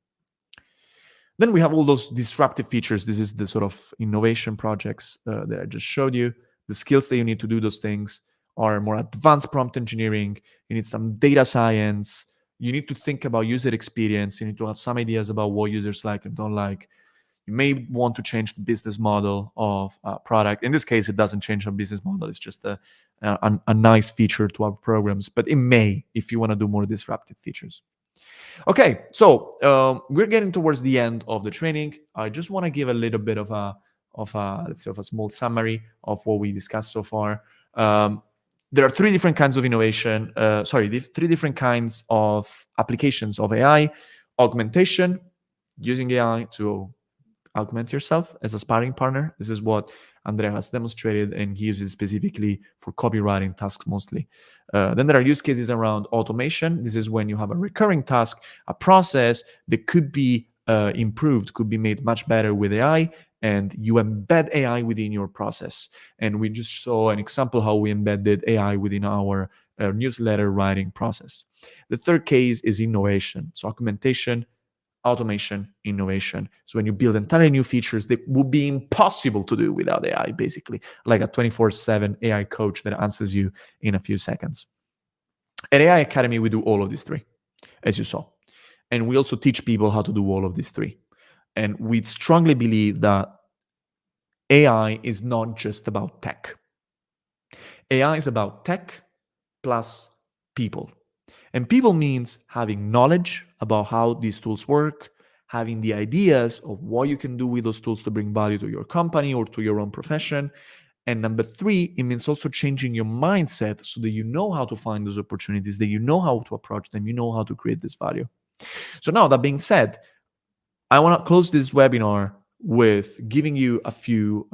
Then we have all those disruptive features. This is the sort of innovation projects that I just showed you. The skills that you need to do those things are more advanced prompt engineering. You need some data science. You need to think about user experience. You need to have some ideas about what users like and don't like. You may want to change the business model of a product. In this case, it doesn't change our business model. It's just a nice feature to our programs. But it may, if you want to do more disruptive features. Okay, so we're getting towards the end of the training. I just want to give a little bit of a let's say of a small summary of what we discussed so far. There are 3 different kinds of innovation. 3 different kinds of applications of AI: augmentation, using AI to augment yourself as a sparring partner. This is what Andreas has demonstrated, and he uses specifically for copywriting tasks mostly. Then there are use cases around automation. This is when you have a recurring task, a process that could be improved, could be made much better with AI, and you embed AI within your process. And we just saw an example how we embedded AI within our newsletter writing process. The third case is innovation. So augmentation, automation, innovation. So when you build entirely new features that would be impossible to do without AI, basically, like a 24/7 AI coach that answers you in a few seconds. At AI Academy, we do all of these three, as you saw. And we also teach people how to do all of these three. And we strongly believe that AI is not just about tech. AI is about tech plus people. And people means having knowledge about how these tools work, having the ideas of what you can do with those tools to bring value to your company or to your own profession. And number three, it means also changing your mindset so that you know how to find those opportunities, that you know how to approach them, you know how to create this value. So now, that being said, I want to close this webinar with giving you a few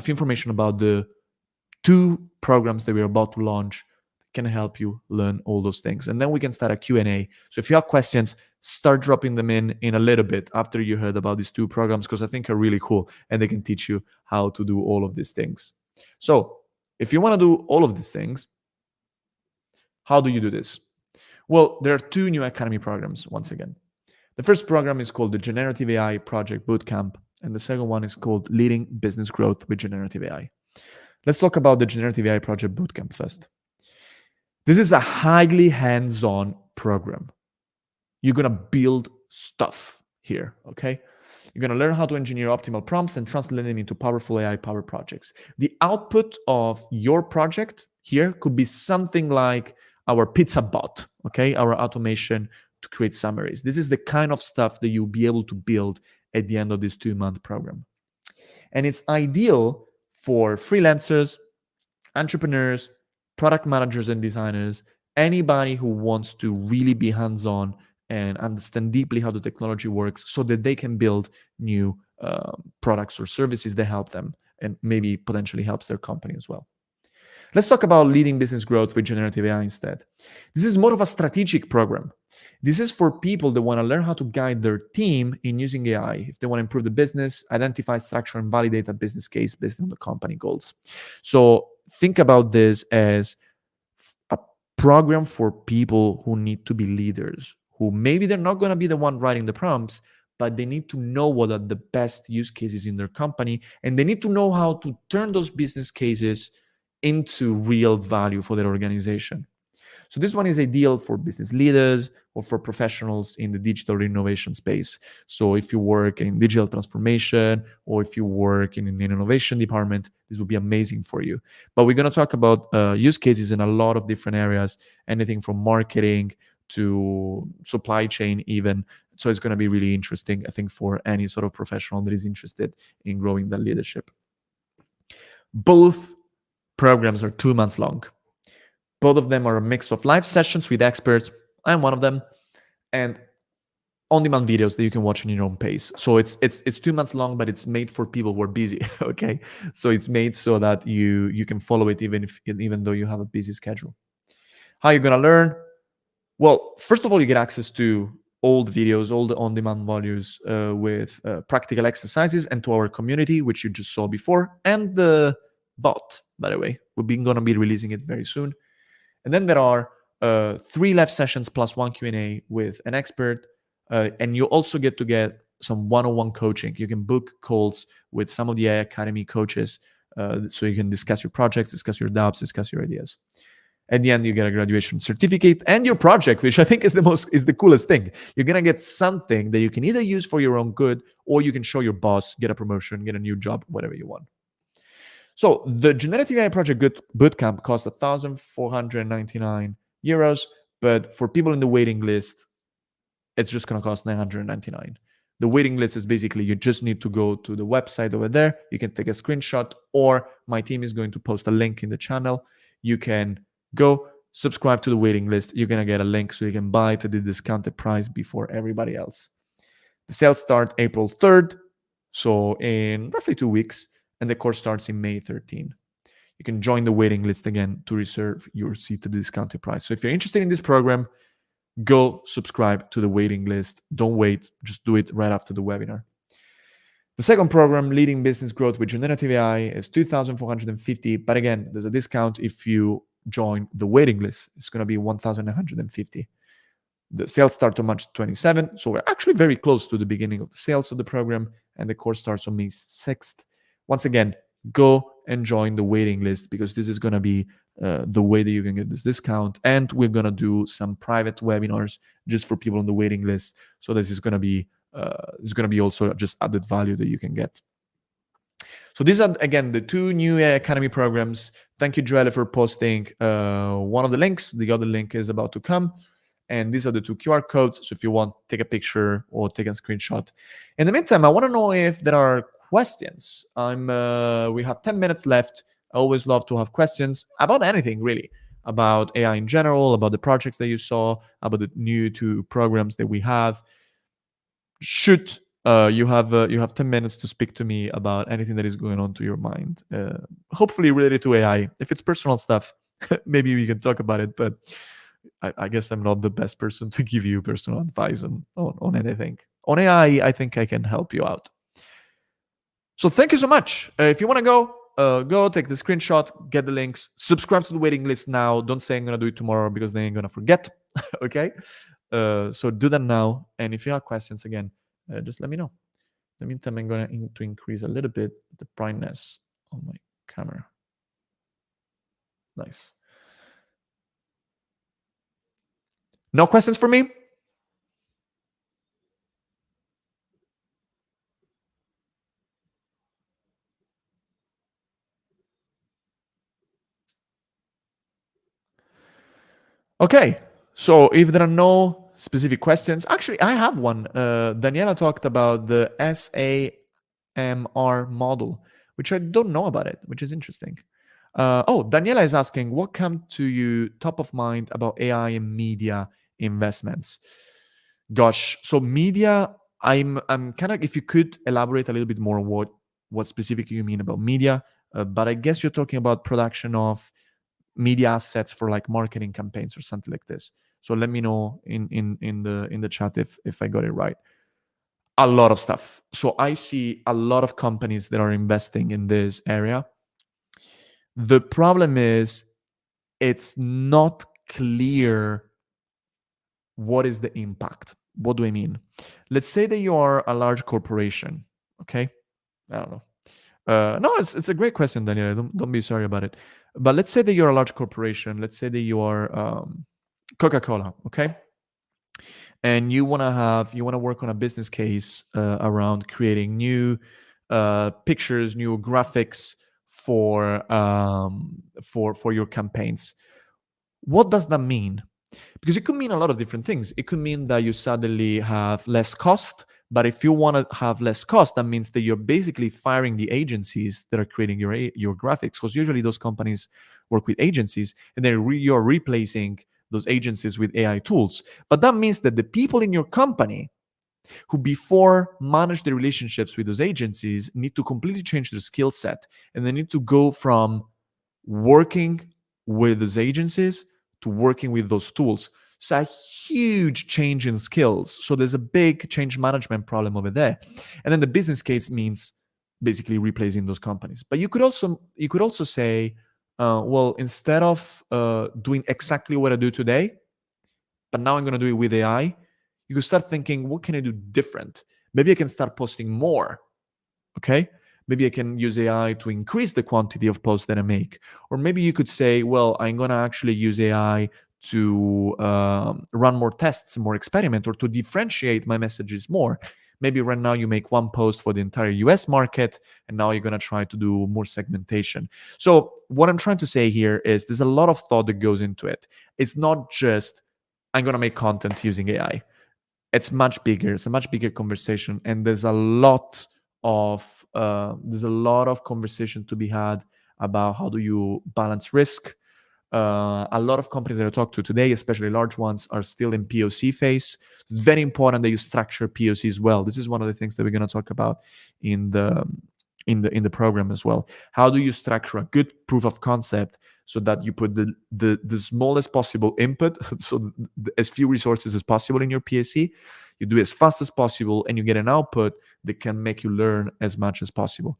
information about the 2 programs that we're about to launch can help you learn all those things. And then we can start a Q&A. So if you have questions, start dropping them in a little bit after you heard about these 2 programs, because I think are really cool and they can teach you how to do all of these things. So if you want to do all of these things, how do you do this? Well, there are 2 new Academy programs, once again. The first program is called the Generative AI Project Bootcamp, and the second one is called Leading Business Growth with Generative AI. Let's talk about the Generative AI Project Bootcamp first. This is a highly hands-on program. You're going to build stuff here, okay? You're going to learn how to engineer optimal prompts and translate them into powerful AI-powered projects. The output of your project here could be something like our pizza bot, okay? Our automation to create summaries. This is the kind of stuff that you'll be able to build at the end of this 2-month program. And it's ideal for freelancers, entrepreneurs, product managers and designers, anybody who wants to really be hands-on and understand deeply how the technology works so that they can build new products or services that help them and maybe potentially helps their company as well. Let's talk about leading business growth with generative AI instead. This is more of a strategic program. This is for people that want to learn how to guide their team in using AI. If they want to improve the business, identify, structure, and validate a business case based on the company goals. So think about this as a program for people who need to be leaders, who maybe they're not going to be the one writing the prompts, but they need to know what are the best use cases in their company, and they need to know how to turn those business cases into real value for their organization. So this one is ideal for business leaders or for professionals in the digital innovation space. So if you work in digital transformation or if you work in an innovation department, this will be amazing for you. But we're going to talk about use cases in a lot of different areas, anything from marketing to supply chain even. So it's going to be really interesting, I think, for any sort of professional that is interested in growing their leadership. Both programs are 2 months long. Both of them are a mix of live sessions with experts. I'm one of them, and on-demand videos that you can watch in your own pace. So it's 2 months long, but it's made for people who are busy. Okay, so it's made so that you can follow it even though you have a busy schedule. How are you gonna learn? Well, first of all, you get access to all the videos, all the on-demand modules with practical exercises, and to our community, which you just saw before, and the bot, by the way. We're going to be releasing it very soon. And then there are 3 live sessions plus 1 Q&A with an expert. And you also get to get some one-on-one coaching. You can book calls with some of the AI Academy coaches so you can discuss your projects, discuss your doubts, discuss your ideas. At the end, you get a graduation certificate and your project, which I think is the coolest thing. You're going to get something that you can either use for your own good, or you can show your boss, get a promotion, get a new job, whatever you want. So the Generative AI Project Bootcamp costs 1,499 euros, but for people in the waiting list, it's just going to cost 999. The waiting list is basically you just need to go to the website over there. You can take a screenshot, or my team is going to post a link in the channel. You can go subscribe to the waiting list. You're going to get a link so you can buy it at the discounted price before everybody else. The sales start April 3rd, so in roughly 2 weeks, and the course starts in May 13. You can join the waiting list again to reserve your seat at the discounted price. So if you're interested in this program, go subscribe to the waiting list. Don't wait, just do it right after the webinar. The second program, Leading Business Growth with Generative AI, is 2,450. But again, there's a discount if you join the waiting list. It's going to be 1,950. The sales start on March 27, so we're actually very close to the beginning of the sales of the program, and the course starts on May 6th. Once again, go and join the waiting list, because this is going to be the way that you can get this discount. And we're going to do some private webinars just for people on the waiting list. So this is going to be also just added value that you can get. So these are, again, the two new AI Academy programs. Thank you, Joelle, for posting one of the links. The other link is about to come. And these are the two QR codes. So if you want, take a picture or take a screenshot. In the meantime, I want to know if there are questions. We have 10 minutes left. I always love to have questions about anything, really, about AI in general, about the projects that you saw, about the new two programs that we have. Shoot, you have 10 minutes to speak to me about anything that is going on to your mind, hopefully related to AI. If it's personal stuff, maybe we can talk about it, but I guess I'm not the best person to give you personal advice on anything. On AI, I think I can help you out. So thank you so much. If you want to go take the screenshot, get the links, subscribe to the waiting list now. Don't say I'm going to do it tomorrow, because then I'm going to forget. Okay? So do that now. And if you have questions, again, just let me know. In the meantime, I'm going to increase a little bit the brightness on my camera. Nice. No questions for me? Okay. So if there are no specific questions, actually, I have one. Daniela talked about the SAMR model, which I don't know about it, which is interesting. Daniela is asking, what come to you top of mind about AI and media investments? Gosh, so media, I'm kind of, if you could elaborate a little bit more on what specifically you mean about media, but I guess you're talking about production of media assets for like marketing campaigns or something like this. So let me know in the chat if I got it right. A lot of stuff. So I see a lot of companies that are investing in this area. The problem is it's not clear what is the impact. What do I mean? Let's say that you are a large corporation. Okay, I don't know. No, it's a great question, Daniel. Don't be sorry about it. But let's say that you're a large corporation. Let's say that you are Coca-Cola, okay? And you want to work on a business case around creating new pictures, new graphics for your campaigns. What does that mean? Because it could mean a lot of different things. It could mean that you suddenly have less cost, but if you want to have less cost, that means that you're basically firing the agencies that are creating your graphics, because usually those companies work with agencies, and then you're replacing those agencies with AI tools. But that means that the people in your company who before managed the relationships with those agencies need to completely change their skill set, and they need to go from working with those agencies to working with those tools. It's a huge change in skills. So there's a big change management problem over there. And then the business case means basically replacing those companies. But you could also say, well, instead of doing exactly what I do today, but now I'm going to do it with AI, you could start thinking, what can I do different? Maybe I can start posting more. Okay, maybe I can use AI to increase the quantity of posts that I make. Or maybe you could say, well, I'm going to actually use AI to run more tests, more experiment, or to differentiate my messages more. Maybe right now you make one post for the entire US market, and now you're going to try to do more segmentation. So what I'm trying to say here is there's a lot of thought that goes into it. It's not just, I'm going to make content using AI. It's much bigger. It's a much bigger conversation, and there's a lot of conversation to be had about how do you balance risk. A lot of companies that I talk to today, especially large ones, are still in POC phase. It's very important that you structure POCs well. This is one of the things that we're going to talk about in the program as well. How do you structure a good proof of concept so that you put the smallest possible input, so as few resources as possible in your POC, you do as fast as possible, and you get an output that can make you learn as much as possible.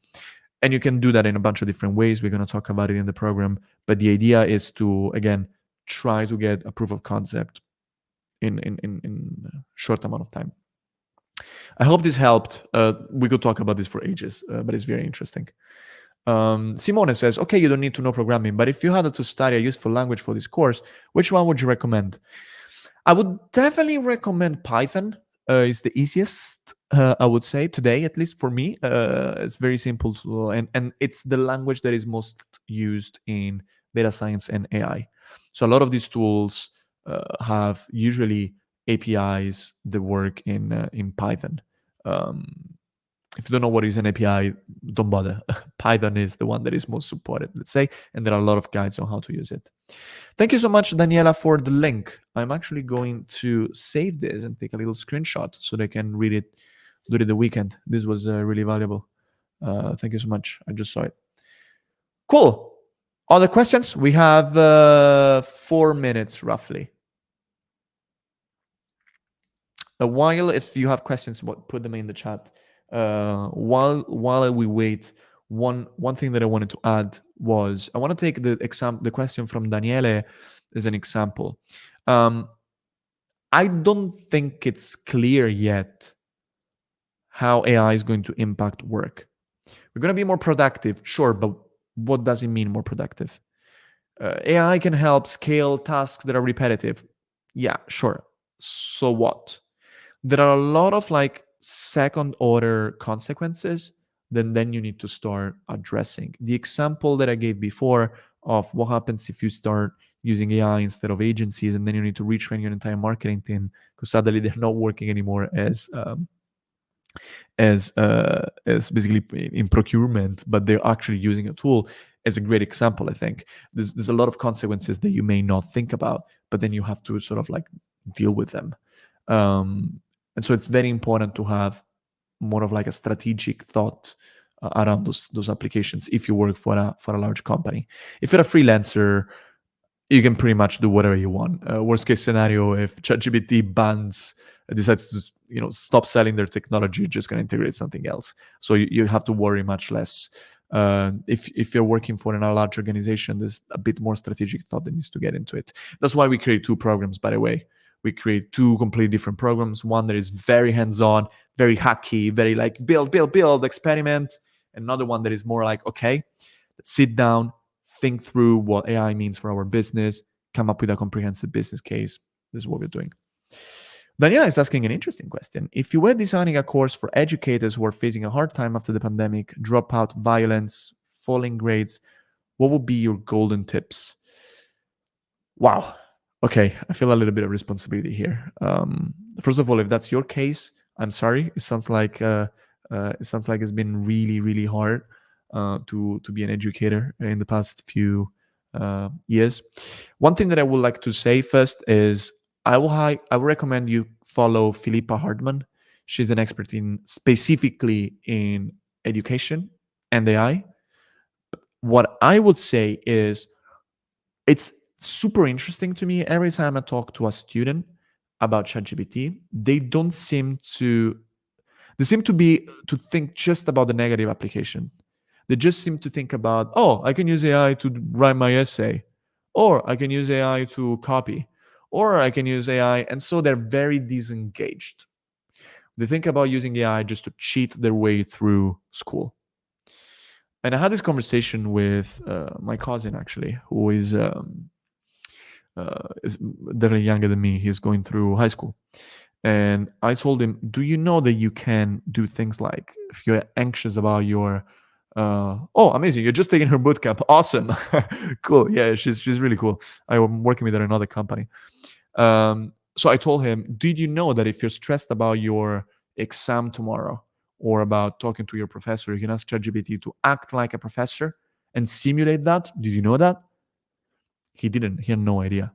And you can do that in a bunch of different ways. We're going to talk about it in the program. But the idea is to, again, try to get a proof of concept in a short amount of time. I hope this helped. We could talk about this for ages, but it's very interesting. Simone says, okay, you don't need to know programming, but if you had to study a useful language for this course, which one would you recommend? I would definitely recommend Python. It's the easiest, I would say, today, at least for me. It's very simple to, and it's the language that is most used in data science and AI. So a lot of these tools have usually APIs that work in Python. Um, if you don't know what is an API, don't bother. Python is the one that is most supported, let's say, and there are a lot of guides on how to use it. Thank you so much, Daniela, for the link. I'm actually going to save this and take a little screenshot so they can read it during the weekend. This was really valuable. Thank you so much. I just saw it. Cool. Other questions? We have 4 minutes roughly. While if you have questions, put them in the chat. While we wait, one thing that I wanted to add was I want to take the question from Daniele as an example. I don't think it's clear yet how AI is going to impact work. We're going to be more productive, sure, but what does it mean more productive? AI can help scale tasks that are repetitive. Yeah, sure. So what? There are a lot of like second order consequences that then you need to start addressing. The example that I gave before of what happens if you start using AI instead of agencies, and then you need to retrain your entire marketing team because suddenly they're not working anymore as basically in procurement, but they're actually using a tool, as a great example. I think there's a lot of consequences that you may not think about, but then you have to sort of like deal with them. And so it's very important to have more of like a strategic thought around those applications if you work for a large company. If you're a freelancer, you can pretty much do whatever you want. Worst case scenario, if ChatGPT decides to stop selling their technology, you're just going to integrate something else. So you have to worry much less. If you're working for a large organization, there's a bit more strategic thought that needs to get into it. That's why we create 2 programs, by the way. We create 2 completely different programs. One that is very hands-on, very hacky, very like build, experiment. Another one that is more like, okay, let's sit down, think through what AI means for our business, come up with a comprehensive business case. This is what we're doing. Daniela is asking an interesting question. If you were designing a course for educators who are facing a hard time after the pandemic, dropout, violence, falling grades, what would be your golden tips? Wow. Okay, I feel a little bit of responsibility here. First of all, if that's your case, I'm sorry. It sounds like it's been really, really hard to be an educator in the past few years. One thing that I would like to say first is I would recommend you follow Philippa Hartman. She's an expert specifically in education and AI. What I would say is it's super interesting to me every time I talk to a student about ChatGPT. They seem to think just about the negative application. They just seem to think about, oh, I can use AI to write my essay, or I can use AI to copy, or I can use AI. And so they're very disengaged. They think about using AI just to cheat their way through school. And I had this conversation with my cousin, actually, who is definitely younger than me. He's going through high school. And I told him, do you know that you can do things like if you're anxious about your oh, amazing, you're just taking her bootcamp. Awesome. Cool. Yeah, she's really cool. I'm working with her in another company. So I told him, did you know that if you're stressed about your exam tomorrow or about talking to your professor, you can ask ChatGPT to act like a professor and simulate that? Did you know that? He didn't. He had no idea.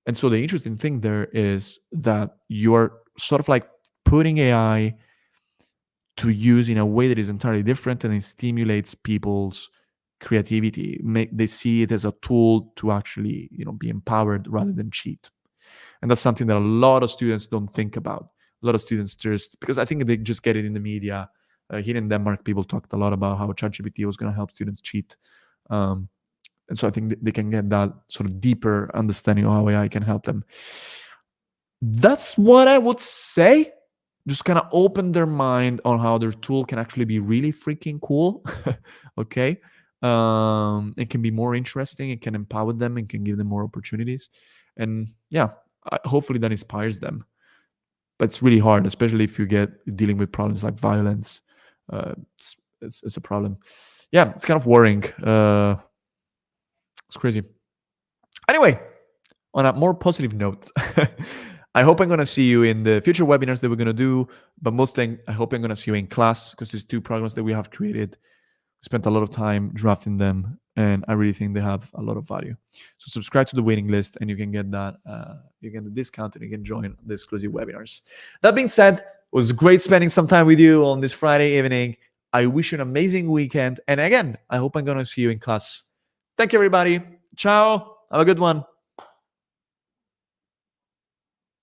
And so the interesting thing there is that you're sort of like putting AI to use in a way that is entirely different, and it stimulates people's creativity. They see it as a tool to actually, be empowered rather than cheat. And that's something that a lot of students don't think about. A lot of students because I think they just get it in the media. Here in Denmark, people talked a lot about how ChatGPT was going to help students cheat. And so I think they can get that sort of deeper understanding of how AI can help them. that's what I would say. Just kind of open their mind on how their tool can actually be really freaking cool. Okay. It can be more interesting. It can empower them and can give them more opportunities. And yeah, hopefully that inspires them. But it's really hard, especially if you get dealing with problems like violence. It's a problem. Yeah, it's kind of worrying. It's crazy. Anyway, on a more positive note, I hope I'm going to see you in the future webinars that we're going to do. But mostly, I hope I'm going to see you in class, because these 2 programs that we have created, we spent a lot of time drafting them, and I really think they have a lot of value. So subscribe to the waiting list, and you can get that. You get the discount, and you can join the exclusive webinars. That being said, it was great spending some time with you on this Friday evening. I wish you an amazing weekend. And again, I hope I'm going to see you in class. Thank you, everybody. Ciao. Have a good one.